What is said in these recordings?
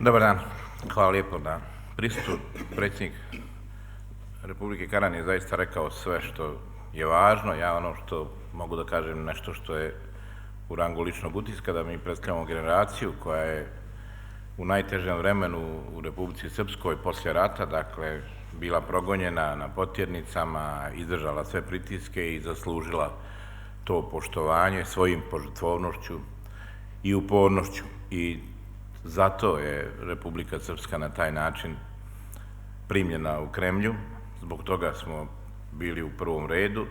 Dobar dan, hvala lijepo na prisustvu. Predsjednik Republike Karan je zaista rekao sve što je važno. Ja ono što mogu da kažem nešto što je u rangu ličnog utiska, da mi predstavljamo generaciju koja je u najtežem vremenu u Republici Srpskoj poslije rata, dakle, bila progonjena na potjernicama, izdržala sve pritiske i zaslužila to poštovanje svojim požrtvovnošću i upornošću. I zato je Republika Srpska na taj način primljena u Kremlju, zbog toga smo bili u prvom redu,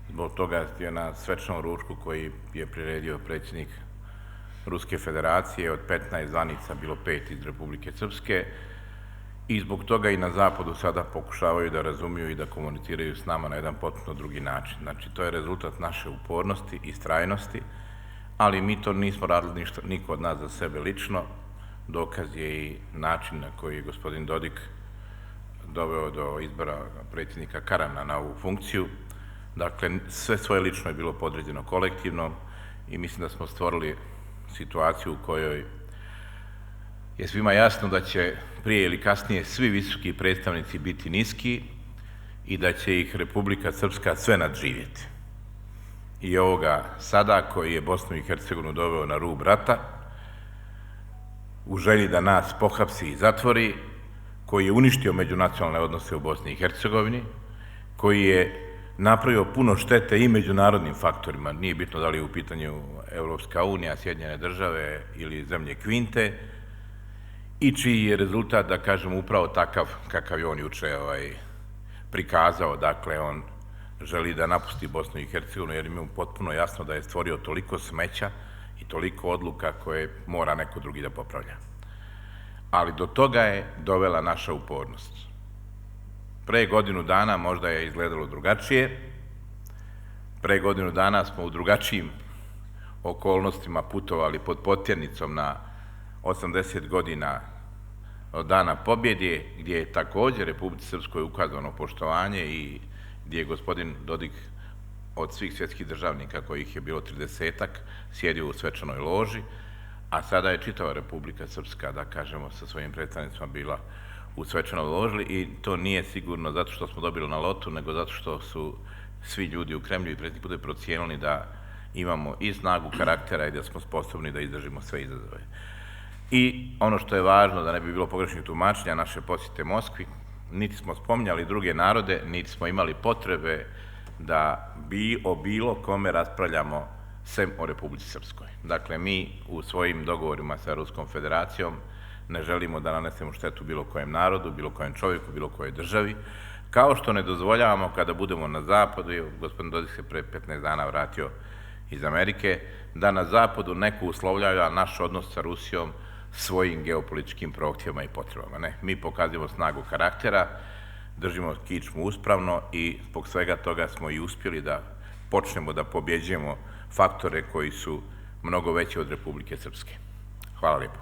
zbog toga je na svečanom ručku koji je priredio predsjednik Ruske federacije od 15 zvanica bilo 5 iz Republike Srpske i zbog toga i na zapadu sada pokušavaju da razumiju i da komuniciraju s nama na jedan potpuno drugi način. Znači, to je rezultat naše upornosti i istrajnosti, ali mi to nismo radili ništa, niko od nas za sebe lično. Dokaz je i način na koji je gospodin Dodik doveo do izbora predsjednika Karana na ovu funkciju. Dakle, sve svoje lično je bilo podređeno kolektivno i mislim da smo stvorili situaciju u kojoj je svima jasno da će prije ili kasnije svi visoki predstavnici biti niski i da će ih Republika Srpska sve nadživjeti. I ovoga sada koji je Bosnu i Hercegovinu doveo na rub rata, u želji da nas pohapsi i zatvori, koji je uništio međunacionalne odnose u Bosni i Hercegovini, koji je napravio puno štete i međunarodnim faktorima, nije bitno da li je u pitanju Evropska unija, Sjedinjene države ili zemlje Kvinte, i čiji je rezultat, da kažem, upravo takav kakav je on juče prikazao. Dakle, on želi da napusti Bosnu i Hercegovinu jer im je potpuno jasno da je stvorio toliko smeća i toliko odluka koje mora neko drugi da popravlja. Ali do toga je dovela naša upornost. Pre godinu dana možda je izgledalo drugačije. Pre godinu dana smo u drugačijim okolnostima putovali pod potjernicom na 80 godina od dana pobjede, gdje je također Republici Srpskoj ukazano poštovanje i gdje je gospodin Dodik od svih svjetskih državnika, kojih je bilo 30-ak, sjedio u svečanoj loži, a sada je čitava Republika Srpska, da kažemo, sa svojim predstavnicima bila u svečanoj loži i to nije sigurno zato što smo dobili na lotu, nego zato što su svi ljudi u Kremlju i predsjednik bude procijenili da imamo i snagu karaktera i da smo sposobni da izdržimo sve izazove. I ono što je važno, da ne bi bilo pogrešnih tumačenja naše posjete Moskvi, niti smo spominjali druge narode, niti smo imali potrebe da o bilo kome raspravljamo sem o Republici Srpskoj. Dakle, mi u svojim dogovorima sa Ruskom federacijom ne želimo da nanesemo štetu bilo kojem narodu, bilo kojem čovjeku, bilo kojoj državi, kao što ne dozvoljavamo kada budemo na zapadu, gospodin Dodik se pre 15 dana vratio iz Amerike, da na zapadu neko uslovljava naš odnos sa Rusijom svojim geopolitičkim prohtjevima i potrebama. Ne, mi pokazujemo snagu karaktera, držimo kičmu uspravno i zbog svega toga smo i uspjeli da počnemo da pobjeđujemo faktore koji su mnogo veći od Republike Srpske. Hvala lijepo.